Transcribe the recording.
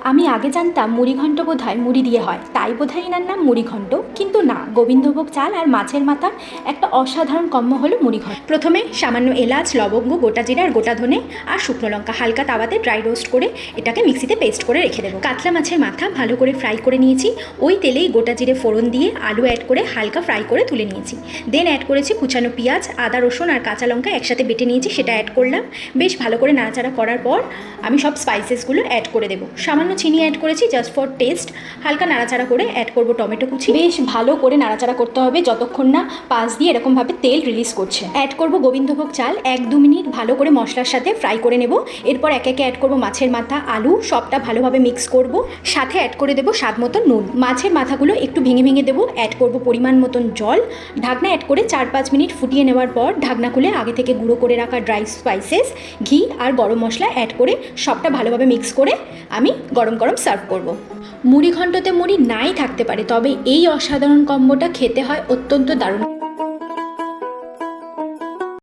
আমি আগে জানতাম মুড়িঘণ্ট বোধহয় মুড়ি দিয়ে হয়, তাই বোধহয় এনার নাম মুড়িঘণ্ট, কিন্তু না, গোবিন্দভোগ চাল আর মাছের মাথা একটা অসাধারণ কম্বো হলো মুড়িঘণ্ট। প্রথমে সামান্য এলাচ, লবঙ্গ, গোটা জিরা আর গোটা ধনে আর শুকনো লঙ্কা হালকা তাওয়াতে ড্রাই রোস্ট করে এটাকে মিক্সিতে পেস্ট করে রেখে দেবো। কাতলা মাছের মাথা ভালো করে ফ্রাই করে নিয়েছি, ওই তেলেই গোটা জিরে ফোড়ন দিয়ে আলু অ্যাড করে হালকা ফ্রাই করে তুলে নিয়েছি। দেন অ্যাড করেছি কুচানো পেঁয়াজ, আদা, রসুন আর কাঁচা লঙ্কা একসাথে বেটে নিয়েছি, সেটা অ্যাড করলাম। বেশ ভালো করে নাড়াচাড়া করার পর আমি সব স্পাইসেসগুলো অ্যাড করে দেবো। সামান্য চিনি অ্যাড করেছি জাস্ট ফর টেস্ট। হালকা নাড়াচাড়া করে অ্যাড করবো টমেটো কুচি। বেশ ভালো করে নাড়াচাড়া করতে হবে যতক্ষণ না পাশ দিয়ে এরকমভাবে তেল রিলিজ করছে। অ্যাড করবো গোবিন্দভোগ চাল, 1-2 মিনিট ভালো করে মশলার সাথে ফ্রাই করে নেব। এরপর একে একে অ্যাড করবো মাছের মাথা, আলু, সবটা ভালোভাবে মিক্স করব। সাথে অ্যাড করে দেবো স্বাদ মতো নুন। মাছের মাথাগুলো একটু ভেঙে ভেঙে দেবো। অ্যাড করবো পরিমাণ মতন জল। ঢাকনা অ্যাড করে 4-5 মিনিট ফুটিয়ে নেওয়ার পর ঢাকনা খুলে আগে থেকে গুঁড়ো করে রাখা ড্রাই স্পাইসেস, ঘি আর গরম মশলা অ্যাড করে সবটা ভালোভাবে মিক্স করে আমি গরম গরম সার্ভ করব। মুড়িঘণ্টতে মুড়ি নাই থাকতে পারে, তবে এই অসাধারণ কম্বোটা খেতে হয় অত্যন্ত দারুণ।